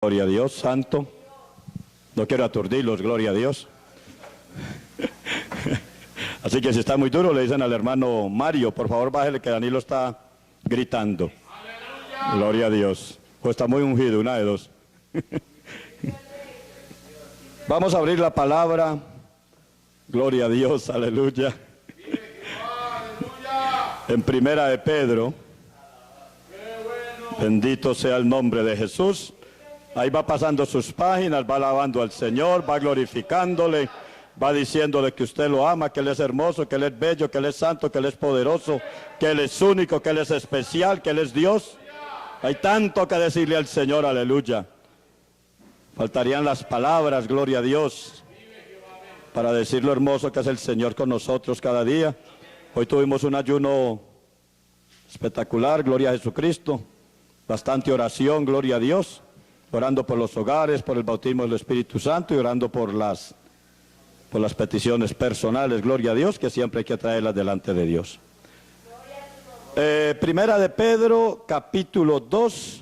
Gloria a Dios, santo. No quiero aturdirlos, gloria a Dios. Así que si está muy duro, le dicen al hermano Mario, por favor bájele que Danilo está gritando. ¡Aleluya! Gloria a Dios. O está muy ungido, una de dos. Vamos a abrir la palabra. Gloria a Dios, aleluya. En Primera de Pedro. Bendito sea el nombre de Jesús. Ahí va pasando sus páginas, va alabando al Señor, va glorificándole, va diciéndole que usted lo ama, que Él es hermoso, que Él es bello, que Él es santo, que Él es poderoso, que Él es único, que Él es especial, que Él es Dios. Hay tanto que decirle al Señor, aleluya. Faltarían las palabras, gloria a Dios, para decir lo hermoso que es el Señor con nosotros cada día. Hoy tuvimos un ayuno espectacular, gloria a Jesucristo, bastante oración, gloria a Dios. Orando por los hogares, por el bautismo del Espíritu Santo y orando por las peticiones personales, gloria a Dios, que siempre hay que traerlas delante de Dios. Primera de Pedro, capítulo 2,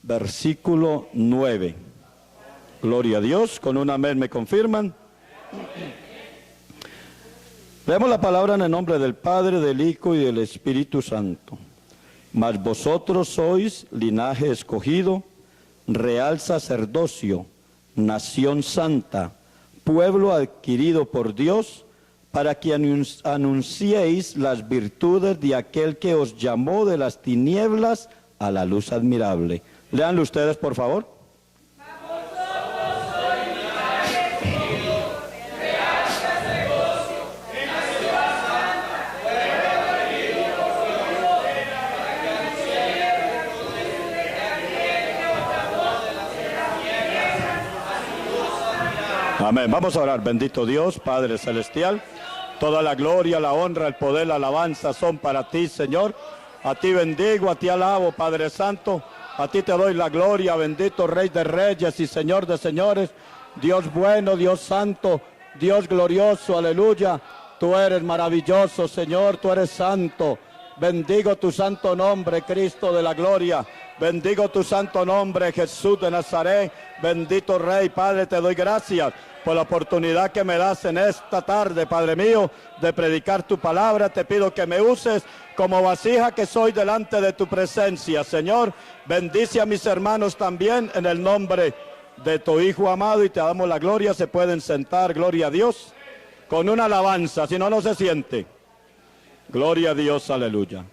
versículo 9. Gloria a Dios, con un amén me confirman. Leemos la palabra en el nombre del Padre, del Hijo y del Espíritu Santo. Mas vosotros sois linaje escogido, real sacerdocio, nación santa, pueblo adquirido por Dios, para que anunciéis las virtudes de aquel que os llamó de las tinieblas a la luz admirable. Léanlo ustedes, por favor. Amén. Vamos a orar. Bendito Dios, Padre Celestial. Toda la gloria, la honra, el poder, la alabanza son para ti, Señor. A ti bendigo, a ti alabo, Padre Santo. A ti te doy la gloria, bendito Rey de Reyes y Señor de Señores. Dios bueno, Dios santo, Dios glorioso, aleluya. Tú eres maravilloso, Señor, tú eres santo. Bendigo tu santo nombre, Cristo de la gloria. Bendigo tu santo nombre, Jesús de Nazaret. Bendito Rey, Padre, te doy gracias por la oportunidad que me das en esta tarde, Padre mío, de predicar tu palabra. Te pido que me uses como vasija que soy delante de tu presencia, Señor. Bendice a mis hermanos también en el nombre de tu Hijo amado y te damos la gloria. Se pueden sentar, gloria a Dios, con una alabanza, si no, no se siente. Gloria a Dios, aleluya.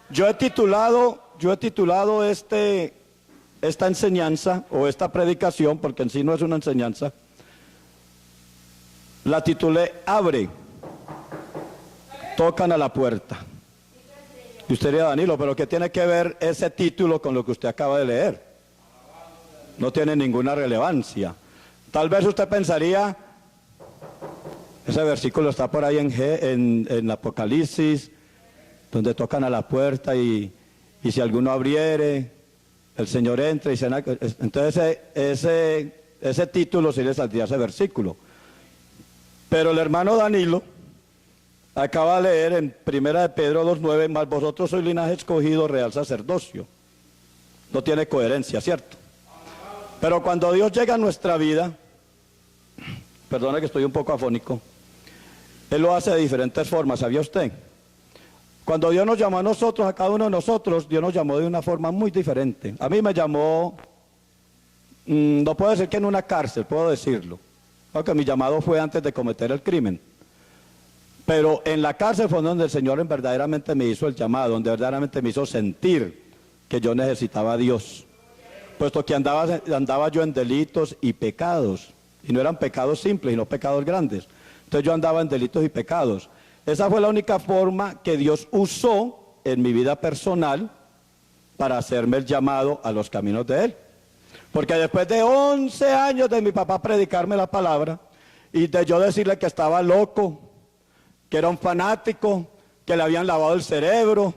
Yo he titulado esta enseñanza o esta predicación, porque en sí no es una enseñanza, la titulé Abre, tocan a la puerta. Y usted diría, Danilo, pero ¿qué tiene que ver ese título con lo que usted acaba de leer? No tiene ninguna relevancia. Tal vez usted pensaría, ese versículo está por ahí en Apocalipsis, donde tocan a la puerta y si alguno abriere, el Señor entra y cena. Entonces ese título sí le saldría ese versículo. Pero el hermano Danilo acaba de leer en Primera de Pedro 2:9, mas vosotros sois linaje escogido, real sacerdocio. No tiene coherencia, ¿cierto? Pero cuando Dios llega a nuestra vida, perdone que estoy un poco afónico, Él lo hace de diferentes formas, ¿sabía usted? Cuando Dios nos llamó a nosotros, a cada uno de nosotros, Dios nos llamó de una forma muy diferente. A mí me llamó, no puedo decir que en una cárcel, puedo decirlo, porque mi llamado fue antes de cometer el crimen. Pero en la cárcel fue donde el Señor verdaderamente me hizo el llamado, donde verdaderamente me hizo sentir que yo necesitaba a Dios. Puesto que andaba yo en delitos y pecados, y no eran pecados simples, sino pecados grandes. Entonces yo andaba en delitos y pecados. Esa fue la única forma que Dios usó en mi vida personal para hacerme el llamado a los caminos de Él. Porque después de 11 años de mi papá predicarme la palabra y de yo decirle que estaba loco, que era un fanático, que le habían lavado el cerebro,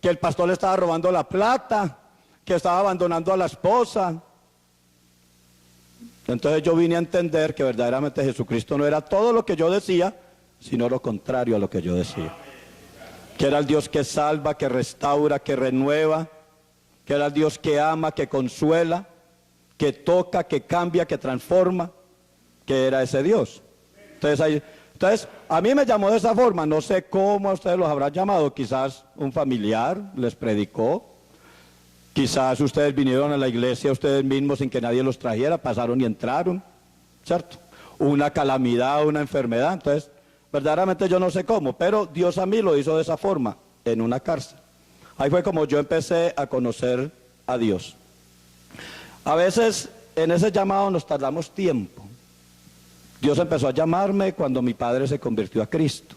que el pastor le estaba robando la plata, que estaba abandonando a la esposa. Entonces yo vine a entender que verdaderamente Jesucristo no era todo lo que yo decía, sino lo contrario a lo que yo decía. Que era el Dios que salva, que restaura, que renueva, que era el Dios que ama, que consuela, que toca, que cambia, que transforma, que era ese Dios. Entonces, a mí me llamó de esa forma, no sé cómo a ustedes los habrán llamado, quizás un familiar les predicó, quizás ustedes vinieron a la iglesia ustedes mismos sin que nadie los trajera, pasaron y entraron, ¿cierto? Una calamidad, una enfermedad, entonces, verdaderamente yo no sé cómo, pero Dios a mí lo hizo de esa forma, en una cárcel. Ahí fue como yo empecé a conocer a Dios. A veces en ese llamado nos tardamos tiempo. Dios empezó a llamarme cuando mi padre se convirtió a Cristo.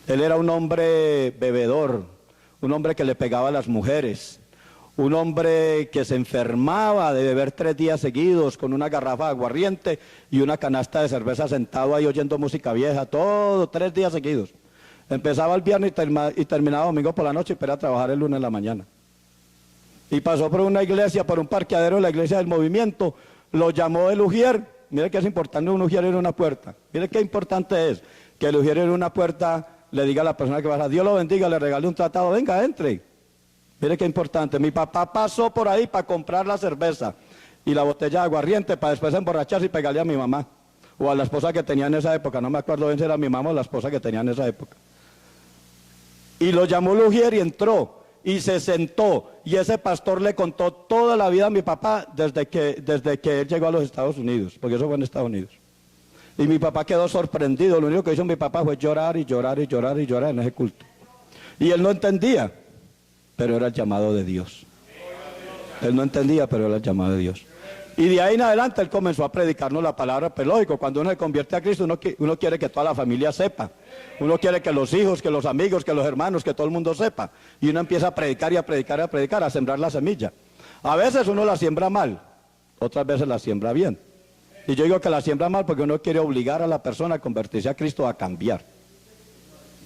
Él era un hombre bebedor, un hombre que le pegaba a las mujeres, un hombre que se enfermaba de beber 3 días seguidos con una garrafa de aguardiente y una canasta de cerveza sentado ahí oyendo música vieja, todo 3 días seguidos. Empezaba el viernes y terminaba domingo por la noche y para trabajar el lunes en la mañana. Y pasó por una iglesia, por un parqueadero de la iglesia del movimiento, lo llamó el ujier. Mire que es importante un ujier en una puerta. Mire qué importante es que el ujier en una puerta le diga a la persona que va a Dios lo bendiga, le regale un tratado, venga, entre. Mire qué importante. Mi papá pasó por ahí para comprar la cerveza y la botella de aguardiente para después emborracharse y pegarle a mi mamá. O a la esposa que tenía en esa época. No me acuerdo bien si era mi mamá o la esposa que tenía en esa época. Y lo llamó el ujier y entró. Y se sentó, y ese pastor le contó toda la vida a mi papá desde que él llegó a los Estados Unidos, porque eso fue en Estados Unidos. Y mi papá quedó sorprendido, lo único que hizo mi papá fue llorar y llorar y llorar y llorar en ese culto. Y él no entendía, pero era el llamado de Dios. Él no entendía, pero era el llamado de Dios. Y de ahí en adelante él comenzó a predicarnos la palabra, pero lógico, cuando uno se convierte a Cristo, uno quiere que toda la familia sepa. Uno quiere que los hijos, que los amigos, que los hermanos, que todo el mundo sepa. Y uno empieza a predicar y a predicar y a predicar, a sembrar la semilla. A veces uno la siembra mal, otras veces la siembra bien. Y yo digo que la siembra mal porque uno quiere obligar a la persona a convertirse a Cristo, a cambiar.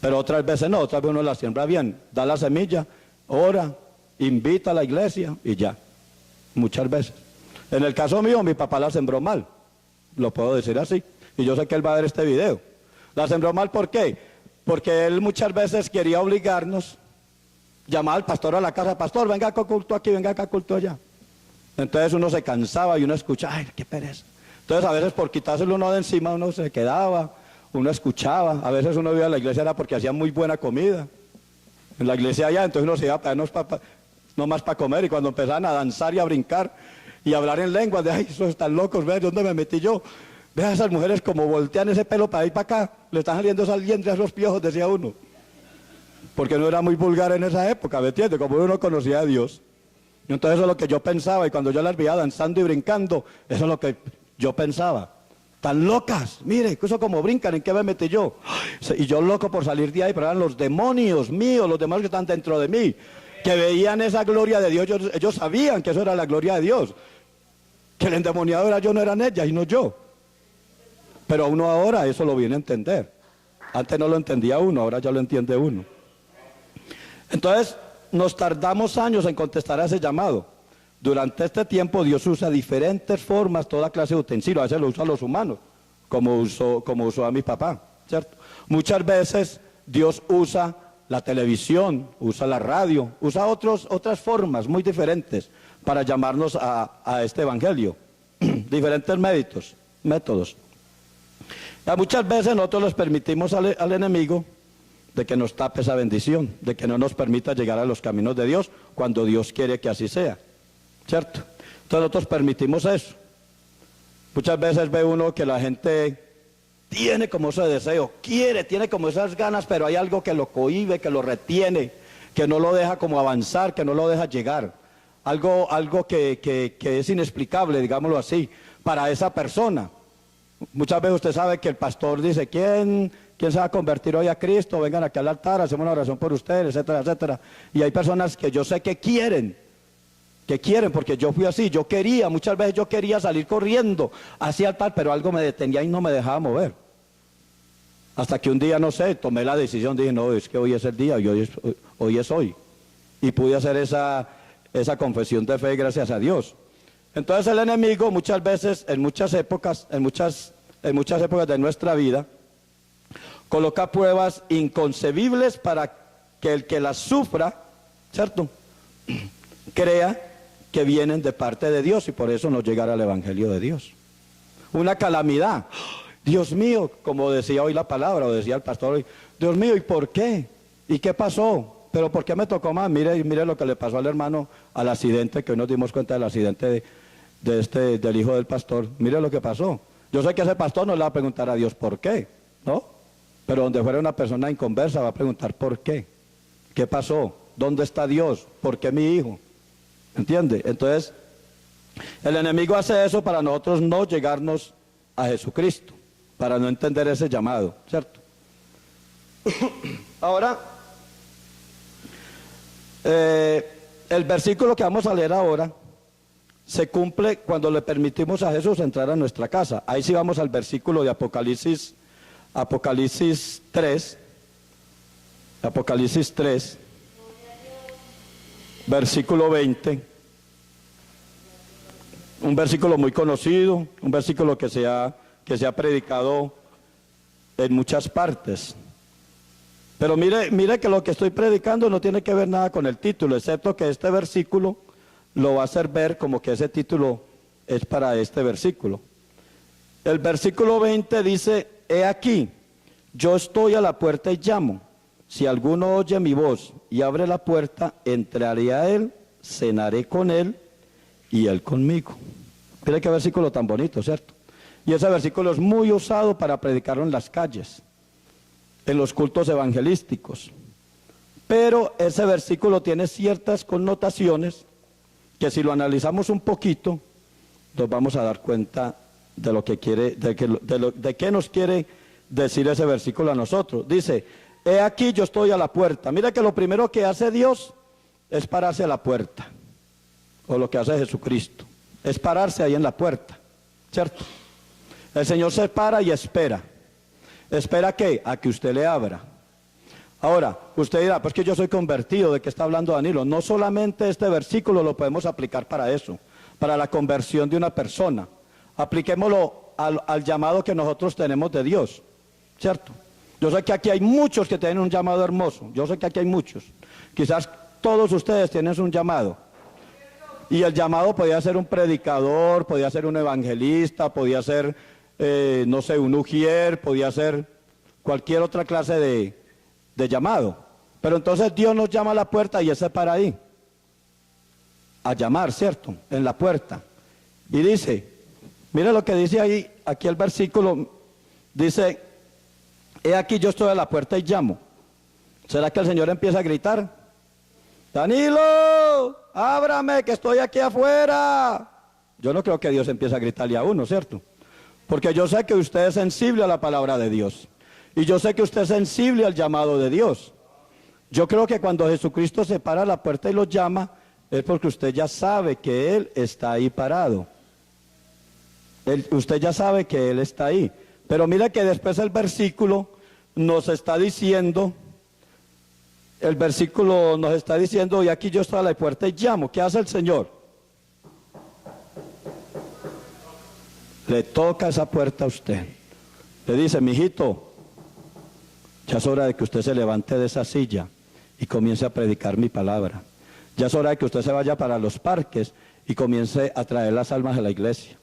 Pero otras veces no, otras veces uno la siembra bien. Da la semilla, ora, invita a la iglesia y ya. Muchas veces. En el caso mío, mi papá la sembró mal. Lo puedo decir así. Y yo sé que él va a ver este video. La sembró mal, ¿por qué? Porque él muchas veces quería obligarnos, llamaba al pastor a la casa, pastor, venga acá culto aquí, venga acá culto allá. Entonces uno se cansaba y uno escuchaba, ay, qué pereza. Entonces a veces por quitárselo uno de encima uno se quedaba, uno escuchaba. A veces uno iba a la iglesia era porque hacía muy buena comida. En la iglesia allá, entonces uno se iba a no más para comer, y cuando empezaban a danzar y a brincar y a hablar en lenguas, de ay, esos están locos, ¿ves? ¿Dónde me metí yo? Ve a esas mujeres como voltean ese pelo para ahí para acá, le están saliendo esas liendres a esos piojos, decía uno. Porque no era muy vulgar en esa época, ¿me entiendes? Como uno conocía a Dios. Entonces eso es lo que yo pensaba, y cuando yo las veía danzando y brincando, eso es lo que yo pensaba. Tan locas, mire, eso como brincan, ¿en qué me metí yo? Y yo loco por salir de ahí, pero eran los demonios míos, los demonios que están dentro de mí, que veían esa gloria de Dios, ellos sabían que eso era la gloria de Dios, que el endemoniado era yo, no eran ellas y no yo. Pero uno ahora eso lo viene a entender. Antes no lo entendía uno, ahora ya lo entiende uno. Entonces, nos tardamos años en contestar a ese llamado. Durante este tiempo Dios usa diferentes formas, toda clase de utensilios. A veces lo usa a los humanos, como usó a mi papá, ¿cierto? Muchas veces Dios usa la televisión, usa la radio, usa otras formas muy diferentes para llamarnos a este evangelio. Diferentes métodos. Muchas veces nosotros les permitimos al enemigo de que nos tape esa bendición, de que no nos permita llegar a los caminos de Dios cuando Dios quiere que así sea, ¿cierto? Entonces nosotros permitimos eso. Muchas veces ve uno que la gente tiene como ese deseo, tiene como esas ganas, pero hay algo que lo cohíbe, que lo retiene, que no lo deja como avanzar, que no lo deja llegar. Algo que es inexplicable, digámoslo así, para esa persona. Muchas veces usted sabe que el pastor dice, ¿quién se va a convertir hoy a Cristo? Vengan aquí al altar, hacemos una oración por ustedes, etcétera, etcétera. Y hay personas que yo sé que quieren, porque yo fui así, muchas veces yo quería salir corriendo hacia el altar, pero algo me detenía y no me dejaba mover. Hasta que un día, no sé, tomé la decisión, dije, no, es que hoy es el día, y hoy es hoy. Y pude hacer esa confesión de fe gracias a Dios. Entonces el enemigo muchas veces, en muchas épocas de nuestra vida, coloca pruebas inconcebibles para que el que las sufra, ¿cierto?, crea que vienen de parte de Dios y por eso no llegará el Evangelio de Dios. Una calamidad. Dios mío, como decía hoy la palabra, o decía el pastor hoy, Dios mío, ¿y por qué? ¿Y qué pasó? ¿Pero por qué me tocó más? Mire lo que le pasó al hermano, al accidente, que hoy nos dimos cuenta del accidente del hijo del pastor. Mire lo que pasó. Yo sé que ese pastor no le va a preguntar a Dios por qué, ¿no? Pero donde fuera una persona inconversa va a preguntar por qué. ¿Qué pasó? ¿Dónde está Dios? ¿Por qué mi hijo? ¿Entiende? Entonces, el enemigo hace eso para nosotros no llegarnos a Jesucristo, para no entender ese llamado, ¿cierto? Ahora, el versículo que vamos a leer ahora se cumple cuando le permitimos a Jesús entrar a nuestra casa. Ahí sí vamos al versículo de Apocalipsis 3, versículo 20, un versículo muy conocido, un versículo que se ha predicado en muchas partes. Pero mire que lo que estoy predicando no tiene que ver nada con el título, excepto que este versículo lo va a hacer ver como que ese título es para este versículo. El versículo 20 dice, he aquí, yo estoy a la puerta y llamo. Si alguno oye mi voz y abre la puerta, entraré a él, cenaré con él y él conmigo. Mire qué versículo tan bonito, ¿cierto? Y ese versículo es muy usado para predicarlo en las calles, en los cultos evangelísticos. Pero ese versículo tiene ciertas connotaciones que si lo analizamos un poquito, nos vamos a dar cuenta de lo que quiere, de qué nos quiere decir ese versículo a nosotros. Dice, he aquí yo estoy a la puerta. Mira que lo primero que hace Dios es pararse a la puerta, o lo que hace Jesucristo, es pararse ahí en la puerta, ¿cierto? El Señor se para y espera. ¿Espera qué? A que usted le abra. Ahora, usted dirá, pues que yo soy convertido, ¿de qué está hablando Danilo? No solamente este versículo lo podemos aplicar para eso, para la conversión de una persona. Apliquémoslo al llamado que nosotros tenemos de Dios, ¿cierto? Yo sé que aquí hay muchos que tienen un llamado hermoso, yo sé que aquí hay muchos. Quizás todos ustedes tienen un llamado. Y el llamado podía ser un predicador, podía ser un evangelista, podía ser, no sé, un ujier, podía ser cualquier otra clase de llamado. Pero entonces Dios nos llama a la puerta y Él se para ahí, a llamar, ¿cierto? En la puerta. Y dice, mire lo que dice ahí, aquí el versículo, dice, he aquí yo estoy a la puerta y llamo. ¿Será que el Señor empieza a gritar? Danilo, ábrame que estoy aquí afuera. Yo no creo que Dios empiece a gritarle a uno, ¿cierto? Porque yo sé que usted es sensible a la palabra de Dios. Y yo sé que usted es sensible al llamado de Dios. Yo creo que cuando Jesucristo se para a la puerta y lo llama, es porque usted ya sabe que Él está ahí parado. Usted ya sabe que Él está ahí. Pero mira que después el versículo nos está diciendo, y aquí yo estoy a la puerta y llamo. ¿Qué hace el Señor? Le toca esa puerta a usted. Le dice, mijito, ya es hora de que usted se levante de esa silla y comience a predicar mi palabra. Ya es hora de que usted se vaya para los parques y comience a traer las almas a la iglesia.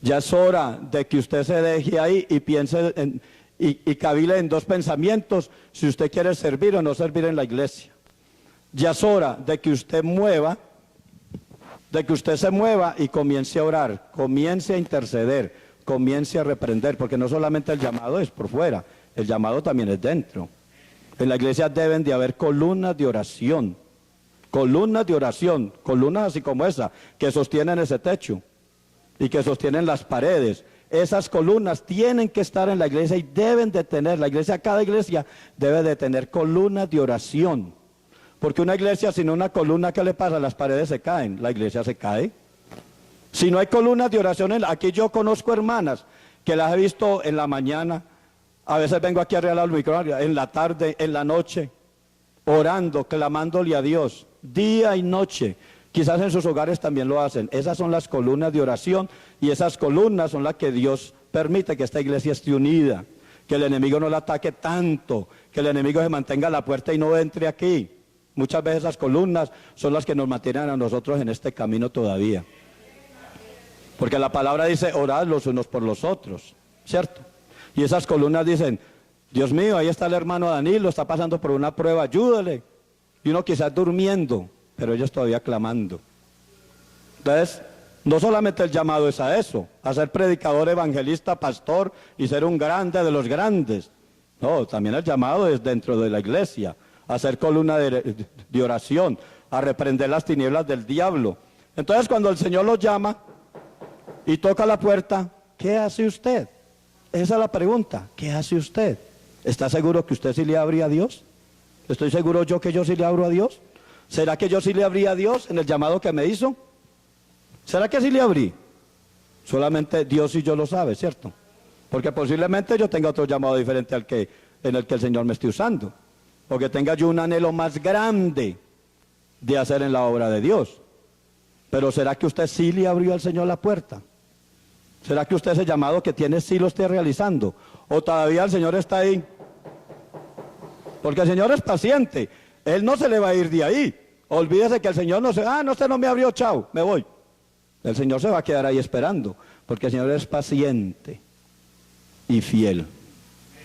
Ya es hora de que usted se deje ahí y piense y cavile en dos pensamientos, si usted quiere servir o no servir en la iglesia. Ya es hora de que usted se mueva y comience a orar, comience a interceder, comience a reprender, porque no solamente el llamado es por fuera, el llamado también es dentro. En la iglesia deben de haber columnas de oración, columnas así como esa, que sostienen ese techo y que sostienen las paredes. Esas columnas tienen que estar en la iglesia y deben de tener, cada iglesia debe de tener columnas de oración. Porque una iglesia sin una columna, ¿qué le pasa? Las paredes se caen, la iglesia se cae. Si no hay columnas de oración, aquí yo conozco hermanas que las he visto en la mañana, a veces vengo aquí a regalar el micrófono, en la tarde, en la noche, orando, clamándole a Dios, día y noche. Quizás en sus hogares también lo hacen. Esas son las columnas de oración y esas columnas son las que Dios permite que esta iglesia esté unida, que el enemigo no la ataque tanto, que el enemigo se mantenga a la puerta y no entre aquí. Muchas veces esas columnas son las que nos mantienen a nosotros en este camino todavía. Porque la palabra dice, orad los unos por los otros, ¿cierto? Y esas columnas dicen, Dios mío, ahí está el hermano Danilo, está pasando por una prueba, ayúdale. Y uno quizás durmiendo, pero ellos todavía clamando. Entonces, no solamente el llamado es a eso, a ser predicador, evangelista, pastor y ser un grande de los grandes. No, también el llamado es dentro de la iglesia, a ser columna de oración, a reprender las tinieblas del diablo. Entonces, cuando el Señor los llama y toca la puerta, ¿qué hace usted? Esa es la pregunta, ¿qué hace usted? ¿Está seguro que usted sí le abría a Dios? ¿Estoy seguro yo que yo sí le abro a Dios? ¿Será que yo sí le abrí a Dios en el llamado que me hizo? ¿Será que sí le abrí? Solamente Dios y yo lo sabe, ¿cierto? Porque posiblemente yo tenga otro llamado diferente al que, en el que el Señor me esté usando. O que tenga yo un anhelo más grande de hacer en la obra de Dios. Pero ¿será que usted sí le abrió al Señor la puerta? ¿Será que usted ese llamado que tiene sí lo esté realizando? ¿O todavía el Señor está ahí? Porque el Señor es paciente. Él no se le va a ir de ahí. Olvídese que el Señor no se... no, usted no me abrió, chao, me voy. El Señor se va a quedar ahí esperando. Porque el Señor es paciente y fiel.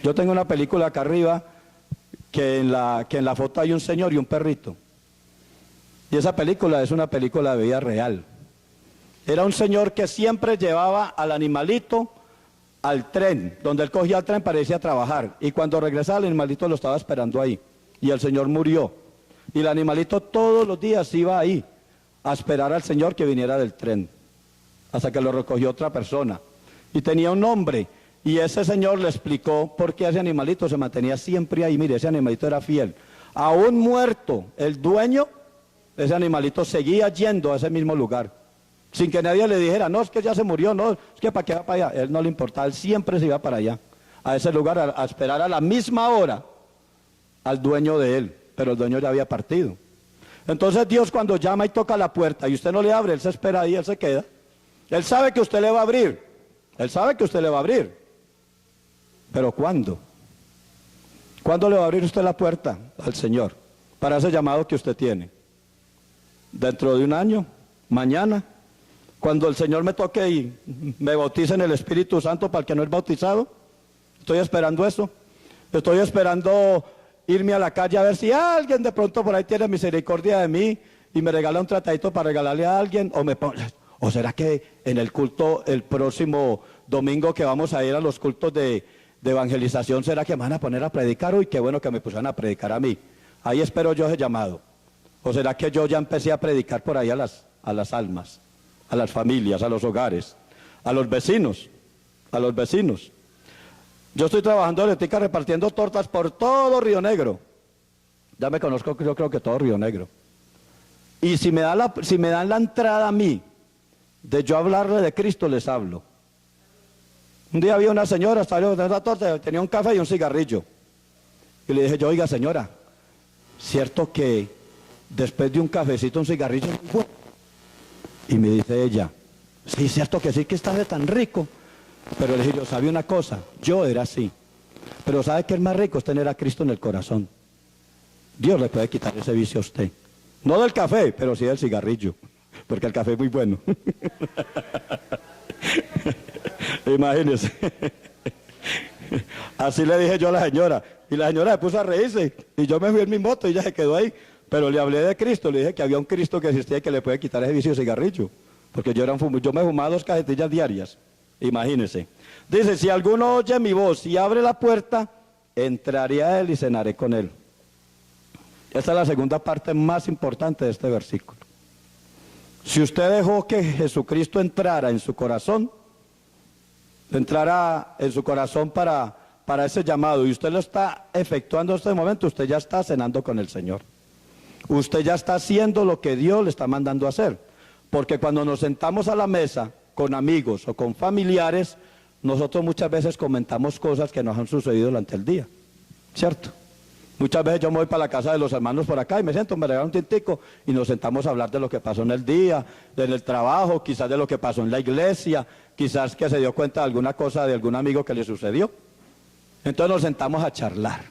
Yo tengo una película acá arriba que en la foto hay un señor y un perrito. Y esa película es una película de vida real. Era un señor que siempre llevaba al animalito al tren, donde él cogía el tren para irse a trabajar. Y cuando regresaba el animalito lo estaba esperando ahí. Y el señor murió. Y el animalito todos los días iba ahí a esperar al señor que viniera del tren. Hasta que lo recogió otra persona. Y tenía un nombre. Y ese señor le explicó por qué ese animalito se mantenía siempre ahí. Mire, ese animalito era fiel. Aún muerto el dueño, ese animalito seguía yendo a ese mismo lugar. Sin que nadie le dijera, no, es que ya se murió, no, es que para qué va para allá. Él no le importaba, él siempre se iba para allá, a ese lugar, a esperar a la misma hora al dueño de él. Pero el dueño ya había partido. Entonces Dios cuando llama y toca la puerta y usted no le abre, él se espera ahí, él se queda. Él sabe que usted le va a abrir. Él sabe que usted le va a abrir. Pero ¿cuándo? ¿Cuándo le va a abrir usted la puerta al Señor? Para ese llamado que usted tiene. ¿Dentro de un año? ¿Mañana? Cuando el Señor me toque y me bautice en el Espíritu Santo para el que no es bautizado. Estoy esperando eso. Estoy esperando irme a la calle a ver si alguien de pronto por ahí tiene misericordia de mí y me regala un tratadito para regalarle a alguien. ¿O será que en el culto el próximo domingo que vamos a ir a los cultos de evangelización, será que me van a poner a predicar? Uy, qué bueno que me pusieran a predicar a mí. Ahí espero yo ese llamado. ¿O será que yo ya empecé a predicar por ahí a las almas, a las familias, a los hogares, a los vecinos, a los vecinos? Yo estoy trabajando ahorita repartiendo tortas por todo Río Negro. Ya me conozco, yo creo que todo Río Negro. Y si me dan la entrada a mí de yo hablarle de Cristo, les hablo. Un día había una señora, estaba dando la torta, tenía un café y un cigarrillo. Y le dije yo, oiga señora, ¿cierto que después de un cafecito, un cigarrillo? Y me dice ella, sí, cierto que sí, que está de tan rico. Pero le dije yo, ¿sabe una cosa? Yo era así. Pero ¿sabe qué es más rico? Es tener a Cristo en el corazón. Dios le puede quitar ese vicio a usted. No del café, pero sí del cigarrillo. Porque el café es muy bueno. Imagínese. Así le dije yo a la señora. Y la señora se puso a reírse. Y yo me fui en mi moto y ella se quedó ahí. Pero le hablé de Cristo. Le dije que había un Cristo que existía y que le puede quitar ese vicio de cigarrillo. Porque yo me fumaba 2 cajetillas diarias. Imagínese. Dice, si alguno oye mi voz y abre la puerta, entraré a él y cenaré con él. Esta es la segunda parte más importante de este versículo. Si usted dejó que Jesucristo entrara en su corazón, para ese llamado, y usted lo está efectuando en este momento, usted ya está cenando con el Señor. Usted ya está haciendo lo que Dios le está mandando a hacer. Porque cuando nos sentamos a la mesa con amigos o con familiares, nosotros muchas veces comentamos cosas que nos han sucedido durante el día, ¿cierto? Muchas veces yo me voy para la casa de los hermanos por acá y me siento, me regalan un tintico y nos sentamos a hablar de lo que pasó en el día, en el trabajo, quizás de lo que pasó en la iglesia, quizás que se dio cuenta de alguna cosa de algún amigo que le sucedió. Entonces nos sentamos a charlar.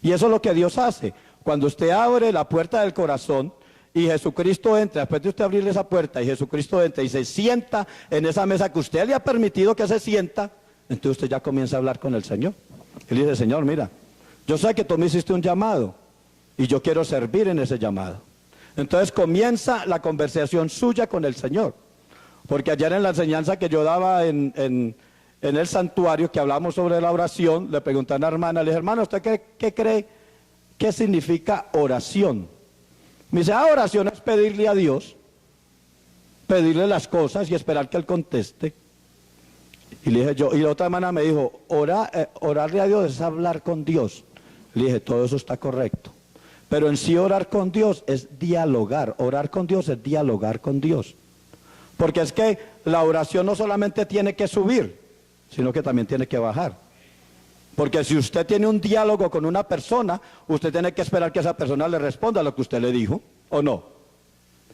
Y eso es lo que Dios hace. Cuando usted abre la puerta del corazón y Jesucristo entra, después de usted abrirle esa puerta y Jesucristo entra y se sienta en esa mesa que usted le ha permitido que se sienta, entonces usted ya comienza a hablar con el Señor. Él dice, Señor, mira, yo sé que tú me hiciste un llamado y yo quiero servir en ese llamado. Entonces comienza la conversación suya con el Señor. Porque ayer en la enseñanza que yo daba en el santuario, que hablamos sobre la oración, le pregunté a una hermana, le dije, hermana, ¿usted qué cree? ¿Qué significa oración? Me dice, oración es pedirle a Dios, pedirle las cosas y esperar que Él conteste. Y le dije yo, y la otra hermana me dijo, orarle a Dios es hablar con Dios. Le dije, todo eso está correcto. Pero en sí orar con Dios es dialogar, orar con Dios es dialogar con Dios. Porque es que la oración no solamente tiene que subir, sino que también tiene que bajar. Porque si usted tiene un diálogo con una persona, usted tiene que esperar que esa persona le responda a lo que usted le dijo, ¿o no?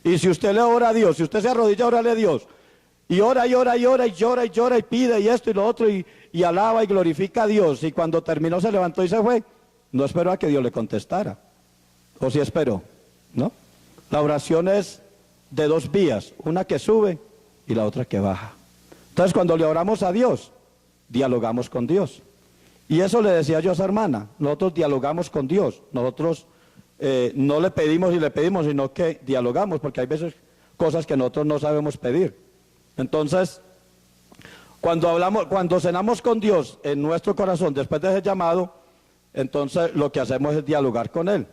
Y si usted le ora a Dios, si usted se arrodilla a orarle a Dios, y ora y ora y ora y llora y llora y pide y esto y lo otro y alaba y glorifica a Dios, y cuando terminó se levantó y se fue, no esperó a que Dios le contestara. ¿O si esperó? ¿No? La oración es de dos vías, una que sube y la otra que baja. Entonces cuando le oramos a Dios, dialogamos con Dios. Y eso le decía yo a esa hermana, nosotros dialogamos con Dios, nosotros no le pedimos y le pedimos, sino que dialogamos, porque hay veces cosas que nosotros no sabemos pedir. Entonces, cuando cenamos con Dios en nuestro corazón, después de ese llamado, entonces lo que hacemos es dialogar con Él,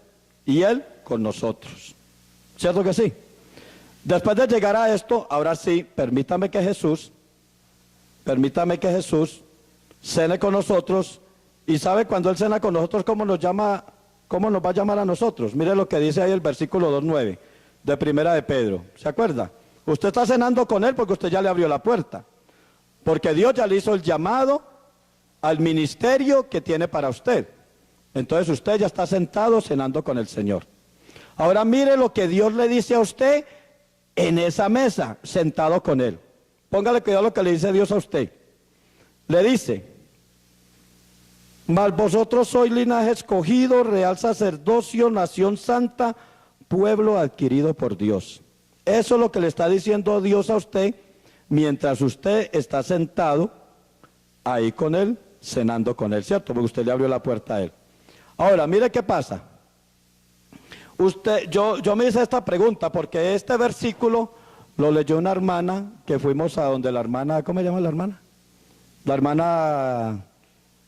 y Él con nosotros. ¿Cierto que sí? Después de llegar a esto, ahora sí, permítame que Jesús cene con nosotros. Y sabe, cuando Él cena con nosotros, ¿cómo nos va a llamar a nosotros? Mire lo que dice ahí el versículo 2:9 de Primera de Pedro. ¿Se acuerda? Usted está cenando con Él porque usted ya le abrió la puerta. Porque Dios ya le hizo el llamado al ministerio que tiene para usted. Entonces usted ya está sentado cenando con el Señor. Ahora mire lo que Dios le dice a usted en esa mesa, sentado con Él. Póngale cuidado a lo que le dice Dios a usted. Le dice, mas vosotros sois linaje escogido, real sacerdocio, nación santa, pueblo adquirido por Dios. Eso es lo que le está diciendo Dios a usted mientras usted está sentado ahí con Él, cenando con Él, ¿cierto? Porque usted le abrió la puerta a Él. Ahora, mire qué pasa. Yo me hice esta pregunta porque este versículo lo leyó una hermana que fuimos a donde la hermana, ¿cómo se llama la hermana? La hermana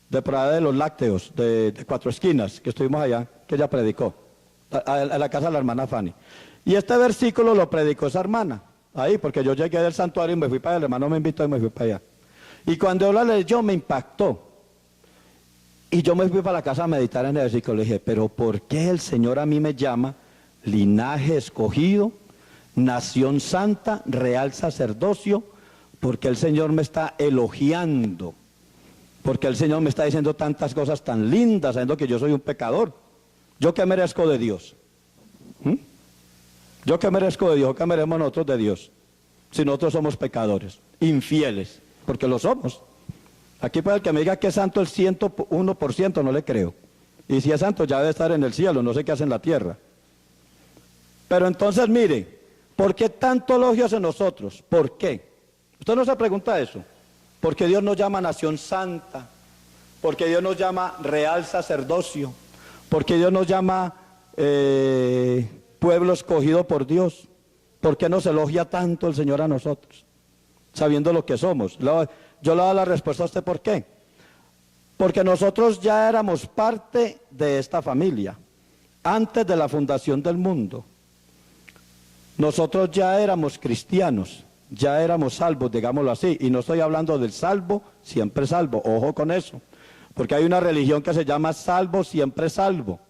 de Prada de los Lácteos, de Cuatro Esquinas, que estuvimos allá, que ella predicó, a la casa de la hermana Fanny. Y este versículo lo predicó esa hermana, ahí, porque yo llegué del santuario y me fui para allá, el hermano me invitó y me fui para allá. Y cuando yo la leyó me impactó. Y yo me fui para la casa a meditar en el versículo, le dije, pero ¿por qué el Señor a mí me llama linaje escogido, nación santa, real sacerdocio? Porque el Señor me está elogiando, porque el Señor me está diciendo tantas cosas tan lindas, sabiendo que yo soy un pecador. ¿Yo qué merezco de Dios? ¿Yo qué merezco de Dios? ¿Qué merecemos nosotros de Dios? Si nosotros somos pecadores, infieles, porque lo somos. Aquí puede el que me diga que es santo el 101%, no le creo. Y si es santo ya debe estar en el cielo, no sé qué hace en la tierra. Pero entonces mire, ¿por qué tanto elogio hacia nosotros? ¿Por qué? Usted no se pregunta eso. Porque Dios nos llama nación santa, porque Dios nos llama real sacerdocio, porque Dios nos llama pueblo escogido por Dios. ¿Por qué nos elogia tanto el Señor a nosotros? Sabiendo lo que somos. Yo le doy la respuesta a usted, ¿por qué? Porque nosotros ya éramos parte de esta familia, antes de la fundación del mundo. Nosotros ya éramos cristianos, ya éramos salvos, digámoslo así, y no estoy hablando del salvo, siempre salvo, ojo con eso, porque hay una religión que se llama salvo, siempre salvo,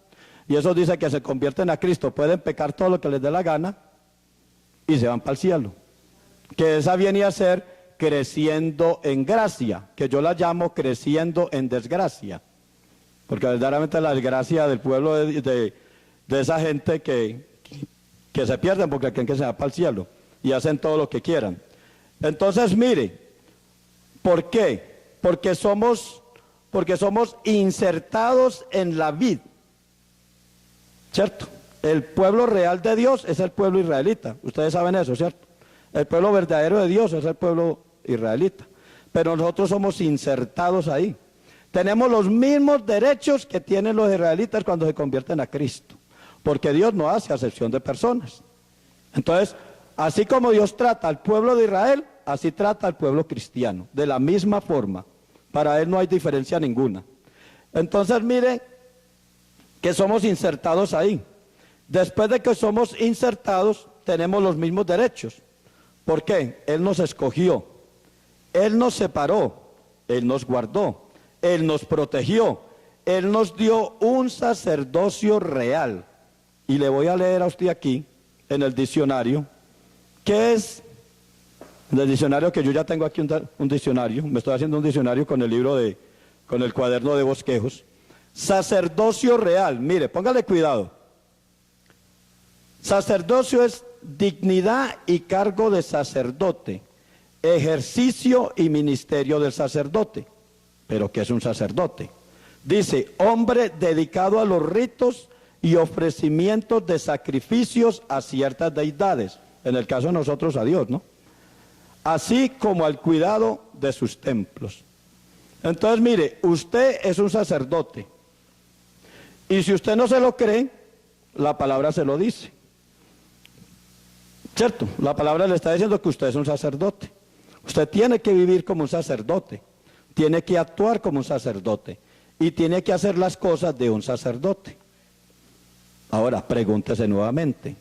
y eso dice que se convierten a Cristo, pueden pecar todo lo que les dé la gana, y se van para el cielo, que esa viene a ser creciendo en gracia, que yo la llamo creciendo en desgracia, porque verdaderamente la desgracia del pueblo de esa gente que se pierden porque creen que se va para el cielo y hacen todo lo que quieran. Entonces mire, ¿por qué? Porque somos insertados en la vid. ¿cierto? El pueblo real de Dios es el pueblo israelita. Ustedes saben eso, ¿cierto? El pueblo verdadero de Dios es el pueblo israelita. Pero nosotros somos insertados ahí. Tenemos los mismos derechos que tienen los israelitas cuando se convierten a Cristo. Porque Dios no hace acepción de personas. Entonces, así como Dios trata al pueblo de Israel, así trata al pueblo cristiano. De la misma forma. Para Él no hay diferencia ninguna. Entonces, mire que somos insertados ahí. Después de que somos insertados, tenemos los mismos derechos. ¿Por qué? Él nos escogió, Él nos separó, Él nos guardó, Él nos protegió, Él nos dio un sacerdocio real. Y le voy a leer a usted aquí, en el diccionario, ¿qué es? En el diccionario, que yo ya tengo aquí un diccionario, me estoy haciendo un diccionario con el libro con el cuaderno de bosquejos. Sacerdocio real, mire, póngale cuidado. Sacerdocio es dignidad y cargo de sacerdote, ejercicio y ministerio del sacerdote. ¿Pero qué es un sacerdote? Dice, hombre dedicado a los ritos y ofrecimientos de sacrificios a ciertas deidades, en el caso de nosotros a Dios, ¿no? Así como al cuidado de sus templos. Entonces, mire, usted es un sacerdote. Y si usted no se lo cree, la palabra se lo dice. ¿Cierto? La palabra le está diciendo que usted es un sacerdote. Usted tiene que vivir como un sacerdote. Tiene que actuar como un sacerdote. Y tiene que hacer las cosas de un sacerdote. Ahora, pregúntese nuevamente.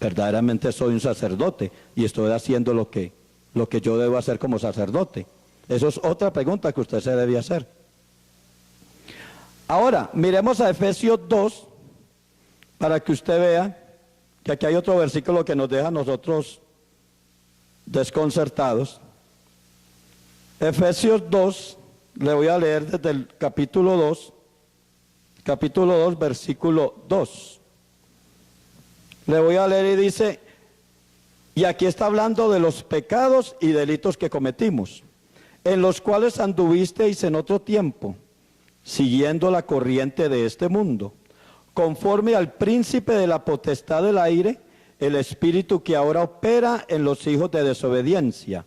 ¿Verdaderamente soy un sacerdote y estoy haciendo lo que yo debo hacer como sacerdote? Eso es otra pregunta que usted se debe hacer. Ahora, miremos a Efesios 2 para que usted vea que aquí hay otro versículo que nos deja a nosotros desconcertados. Efesios 2, le voy a leer desde el capítulo 2, versículo 2. Le voy a leer y dice, y aquí está hablando de los pecados y delitos que cometimos, en los cuales anduvisteis en otro tiempo, siguiendo la corriente de este mundo, conforme al príncipe de la potestad del aire, el espíritu que ahora opera en los hijos de desobediencia,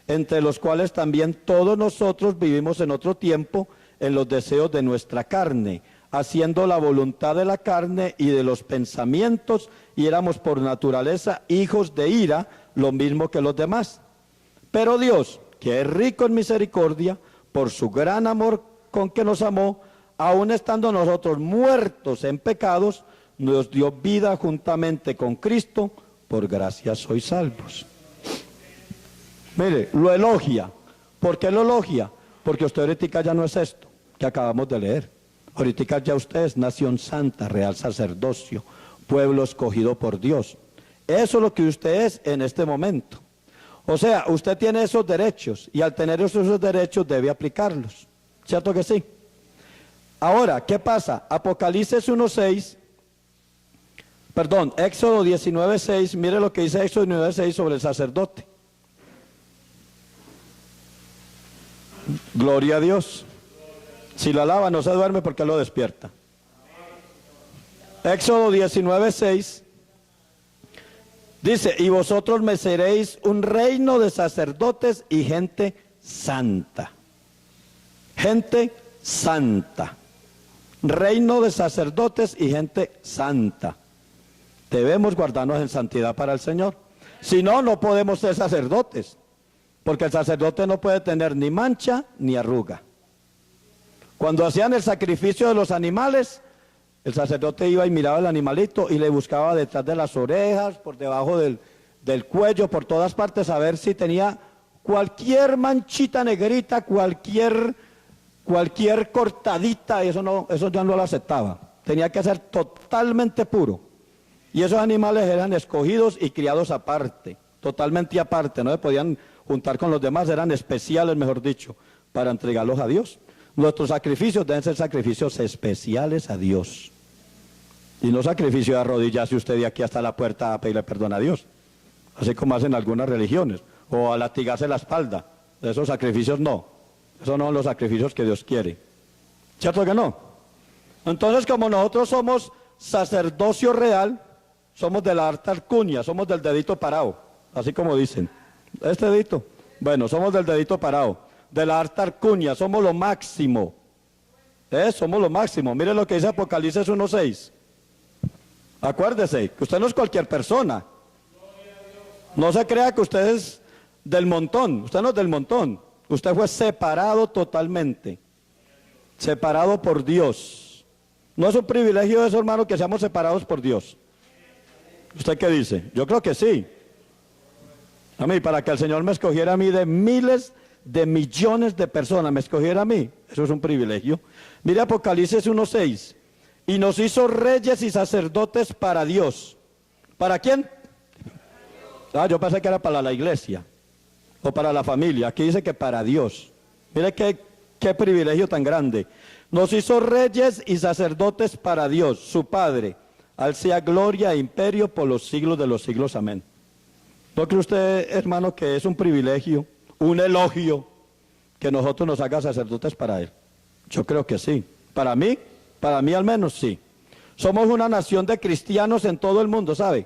entre los cuales también todos nosotros vivimos en otro tiempo en los deseos de nuestra carne, haciendo la voluntad de la carne y de los pensamientos, y éramos por naturaleza hijos de ira, lo mismo que los demás. Pero Dios, que es rico en misericordia, por su gran amor con que nos amó, aun estando nosotros muertos en pecados, nos dio vida juntamente con Cristo, por gracia sois salvos. Mire, lo elogia. ¿Por qué lo elogia? Porque usted ahorita ya no es esto que acabamos de leer. Ahorita ya usted es nación santa, real sacerdocio, pueblo escogido por Dios. Eso es lo que usted es en este momento. O sea, usted tiene esos derechos y al tener esos derechos debe aplicarlos. ¿Cierto que sí? Ahora, ¿qué pasa? Apocalipsis 1:6, Éxodo 19:6, mire lo que dice Éxodo 19:6 sobre el sacerdote. Gloria a Dios. Si lo alaba no se duerme porque lo despierta. Éxodo 19:6 dice, y vosotros me seréis un reino de sacerdotes y gente santa. Gente santa. Reino de sacerdotes y gente santa. Debemos guardarnos en santidad para el Señor. Si no, no podemos ser sacerdotes. Porque el sacerdote no puede tener ni mancha ni arruga. Cuando hacían el sacrificio de los animales, el sacerdote iba y miraba al animalito y le buscaba detrás de las orejas, por debajo del cuello, por todas partes, a ver si tenía cualquier manchita negrita, cualquier cortadita, eso ya no lo aceptaba. Tenía que ser totalmente puro. Y esos animales eran escogidos y criados aparte, totalmente aparte, no se podían juntar con los demás, eran especiales, mejor dicho, para entregarlos a Dios. Nuestros sacrificios deben ser sacrificios especiales a Dios. Y no sacrificio de arrodillarse usted de aquí hasta la puerta a pedirle perdón a Dios, así como hacen algunas religiones, o a latigarse la espalda. Esos sacrificios no. Esos no son los sacrificios que Dios quiere. ¿Cierto que no? Entonces, como nosotros somos sacerdocio real, somos de la alta alcurnia, somos del dedito parado, así como dicen. ¿Este dedito? Bueno, somos del dedito parado, de la alta alcurnia, somos lo máximo. Somos lo máximo. Mire lo que dice Apocalipsis 1:6. Acuérdese que usted no es cualquier persona. No se crea que usted es del montón. Usted no es del montón. Usted fue separado totalmente. Separado por Dios. ¿No es un privilegio eso, hermano, que seamos separados por Dios? ¿Usted qué dice? Yo creo que sí. A mí, para que el Señor me escogiera a mí de miles de millones de personas, me escogiera a mí, eso es un privilegio. Mire Apocalipsis 1:6. Y nos hizo reyes y sacerdotes para Dios. ¿Para quién? Yo pensé que era para la iglesia o para la familia. Aquí dice que para Dios. Mire qué privilegio tan grande. Nos hizo reyes y sacerdotes para Dios, su Padre. Al sea gloria e imperio por los siglos de los siglos. Amén. ¿No cree usted, hermano, que es un privilegio, un elogio, que nosotros nos haga sacerdotes para Él? Yo creo que sí. Para mí al menos sí. Somos una nación de cristianos en todo el mundo, ¿sabe?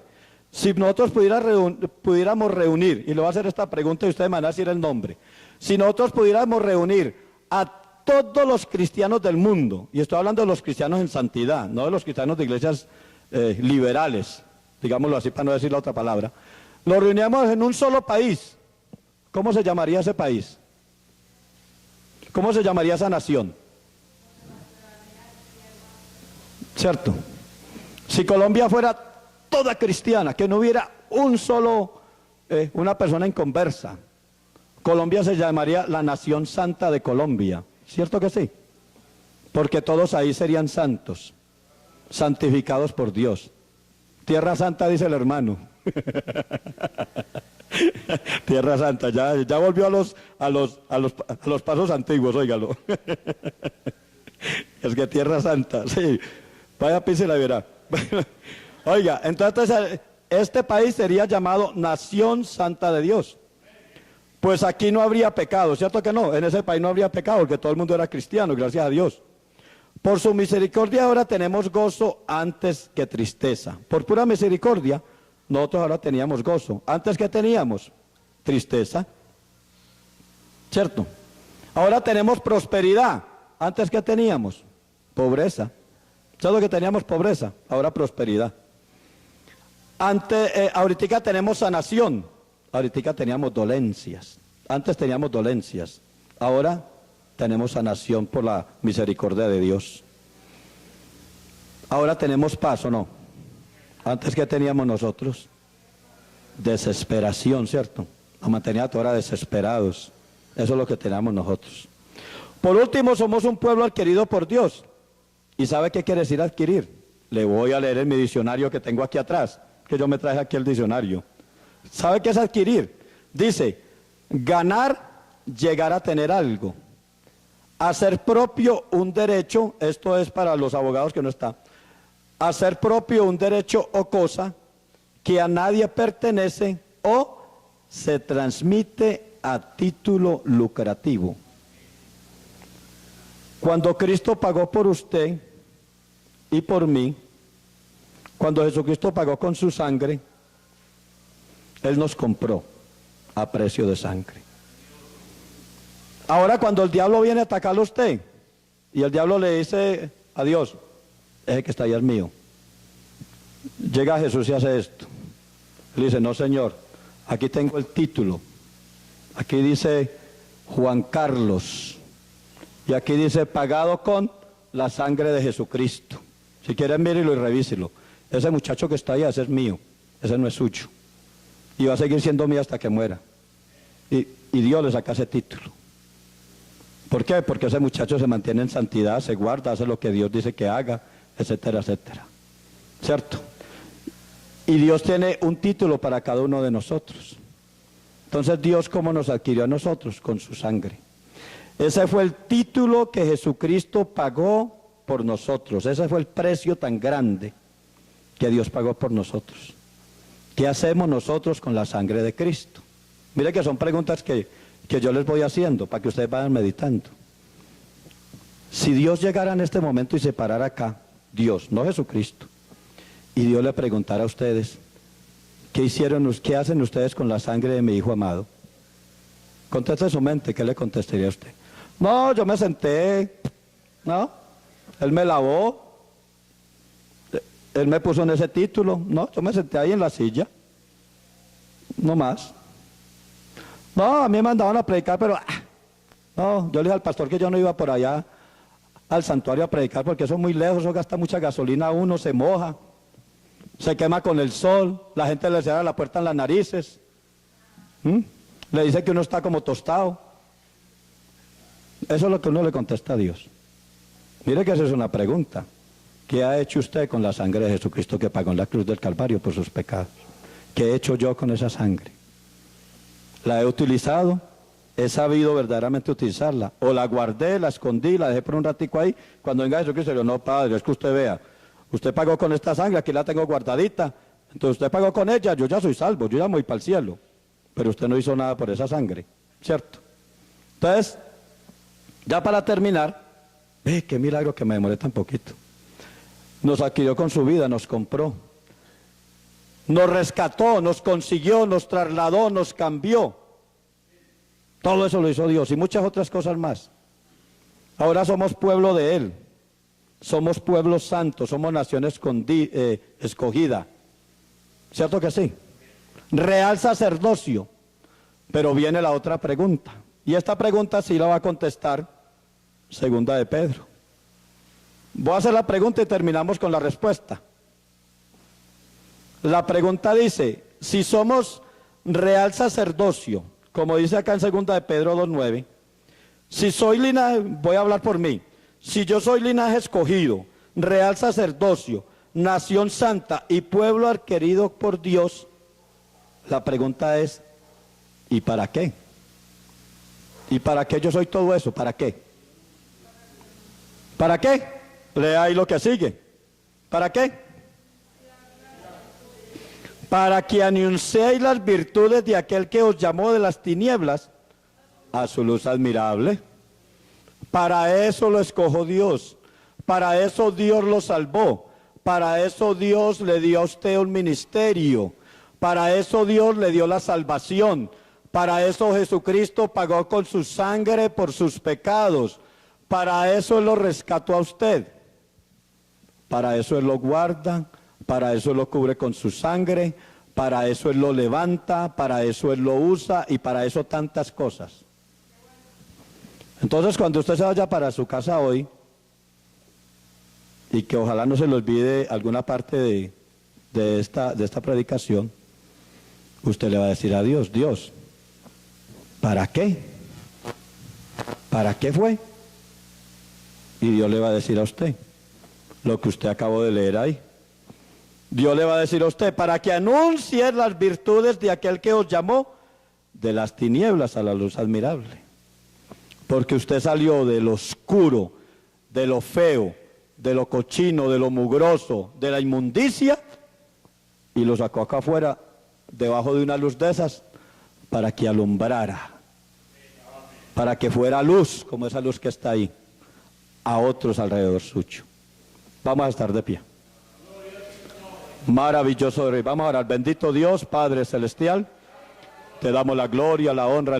Si nosotros pudiéramos reunir, y le voy a hacer esta pregunta y ustedes me van a decir el nombre. Si nosotros pudiéramos reunir a todos los cristianos del mundo, y estoy hablando de los cristianos en santidad, no de los cristianos de iglesias liberales, digámoslo así para no decir la otra palabra, los reuníamos en un solo país, ¿cómo se llamaría ese país? ¿Cómo se llamaría esa nación? ¿Cierto? Si Colombia fuera toda cristiana, que no hubiera una persona inconversa, Colombia se llamaría la nación santa de Colombia, ¿cierto que sí? Porque todos ahí serían santos, santificados por Dios. Tierra Santa, dice el hermano. Tierra Santa, ya volvió a los pasos antiguos, óigalo. Es que Tierra Santa, sí. Vaya, písela y verá. Oiga, entonces este país sería llamado Nación Santa de Dios. Pues aquí no habría pecado, ¿cierto que no? En ese país no habría pecado, porque todo el mundo era cristiano, gracias a Dios. Por su misericordia ahora tenemos gozo antes que tristeza. Por pura misericordia, nosotros ahora teníamos gozo. ¿Antes qué teníamos? Tristeza. ¿Cierto? Ahora tenemos prosperidad. ¿Antes qué teníamos? Pobreza. ¿Sabes lo que teníamos? Pobreza. Ahora prosperidad. Ahorita tenemos sanación. Ahorita teníamos dolencias. Antes teníamos dolencias. Ahora tenemos sanación por la misericordia de Dios. Ahora tenemos paz, ¿o no? Antes, ¿qué teníamos nosotros? Desesperación, ¿cierto? Nos mantenía toda hora desesperados. Eso es lo que teníamos nosotros. Por último, somos un pueblo adquirido por Dios. ¿Y sabe qué quiere decir adquirir? Le voy a leer en mi diccionario que tengo aquí atrás, que yo me traje aquí el diccionario. ¿Sabe qué es adquirir? Dice, ganar, llegar a tener algo. Hacer propio un derecho, esto es para los abogados que no están. Hacer propio un derecho o cosa que a nadie pertenece o se transmite a título lucrativo. Cuando Cristo pagó por usted y por mí, cuando Jesucristo pagó con su sangre, Él nos compró a precio de sangre. Ahora cuando el diablo viene a atacarlo a usted, y el diablo le dice a Dios, ese que está ahí es mío. Llega Jesús y hace esto. Le dice, no señor, aquí tengo el título. Aquí dice Juan Carlos. Y aquí dice pagado con la sangre de Jesucristo. Si quieren mírelo y revíselo. Ese muchacho que está ahí, ese es mío. Ese no es suyo. Y va a seguir siendo mío hasta que muera. Y Dios le saca ese título. ¿Por qué? Porque ese muchacho se mantiene en santidad, se guarda, hace lo que Dios dice que haga, etcétera, etcétera. ¿Cierto? Y Dios tiene un título para cada uno de nosotros. Entonces, ¿Dios cómo nos adquirió a nosotros? Con su sangre. Ese fue el título que Jesucristo pagó por nosotros. Ese fue el precio tan grande que Dios pagó por nosotros. ¿Qué hacemos nosotros con la sangre de Cristo? Mire que son preguntas que yo les voy haciendo para que ustedes vayan meditando. Si Dios llegara en este momento y se parara acá, Dios, no Jesucristo, y Dios le preguntara a ustedes, ¿qué hacen ustedes con la sangre de mi hijo amado? Conteste su mente, ¿qué le contestaría a usted? No, yo me senté, no, él me lavó, él me puso en ese título, no, yo me senté ahí en la silla, no más. No, a mí me mandaban a predicar, pero no, yo le dije al pastor que yo no iba por allá al santuario a predicar porque eso es muy lejos, eso gasta mucha gasolina, uno se moja, se quema con el sol, la gente le cierra la puerta en las narices, le dice que uno está como tostado. Eso es lo que uno le contesta a Dios. Mire que esa es una pregunta. ¿Qué ha hecho usted con la sangre de Jesucristo que pagó en la cruz del Calvario por sus pecados? ¿Qué he hecho yo con esa sangre? ¿La he utilizado? ¿He sabido verdaderamente utilizarla? ¿O la guardé, la escondí, la dejé por un ratico ahí? Cuando venga Jesucristo, yo no, Padre, es que usted vea, usted pagó con esta sangre, aquí la tengo guardadita, entonces usted pagó con ella, yo ya soy salvo, yo ya me voy para el cielo, pero usted no hizo nada por esa sangre, ¿cierto? Entonces, ya para terminar, qué milagro que me demoré tan poquito. Nos adquirió con su vida, nos compró, nos rescató, nos consiguió, nos trasladó, nos cambió. Todo eso lo hizo Dios y muchas otras cosas más. Ahora somos pueblo de Él, somos pueblo santo, somos nación escogida. ¿Cierto que sí? Real sacerdocio. Pero viene la otra pregunta. Y esta pregunta sí la va a contestar Segunda de Pedro. Voy a hacer la pregunta y terminamos con la respuesta. La pregunta dice, si somos real sacerdocio, como dice acá en Segunda de Pedro 2:9, si soy linaje, voy a hablar por mí, si yo soy linaje escogido, real sacerdocio, nación santa y pueblo adquirido por Dios, la pregunta es, ¿y para qué? ¿Y para qué yo soy todo eso? ¿Para qué? ¿Para qué? Lea ahí lo que sigue. ¿Para qué? Para que anunciéis las virtudes de aquel que os llamó de las tinieblas a su luz admirable. Para eso lo escogió Dios. Para eso Dios lo salvó. Para eso Dios le dio a usted un ministerio. Para eso Dios le dio la salvación. Para eso Jesucristo pagó con su sangre por sus pecados. Para eso Él lo rescató a usted. Para eso Él lo guarda. Para eso Él lo cubre con su sangre. Para eso Él lo levanta. Para eso Él lo usa. Y para eso tantas cosas. Entonces cuando usted se vaya para su casa hoy, y que ojalá no se le olvide alguna parte de esta predicación, usted le va a decir a Dios, Dios, ¿para qué? ¿Para qué fue? Y Dios le va a decir a usted lo que usted acabó de leer ahí. Dios le va a decir a usted, para que anuncie las virtudes de aquel que os llamó de las tinieblas a la luz admirable. Porque usted salió de lo oscuro, de lo feo, de lo cochino, de lo mugroso, de la inmundicia, y lo sacó acá afuera, debajo de una luz de esas, para que alumbrara, para que fuera luz, como esa luz que está ahí, a otros alrededor suyo. Vamos a estar de pie. Maravilloso Rey. Vamos a orar. Bendito Dios, Padre Celestial, te damos la gloria, la honra.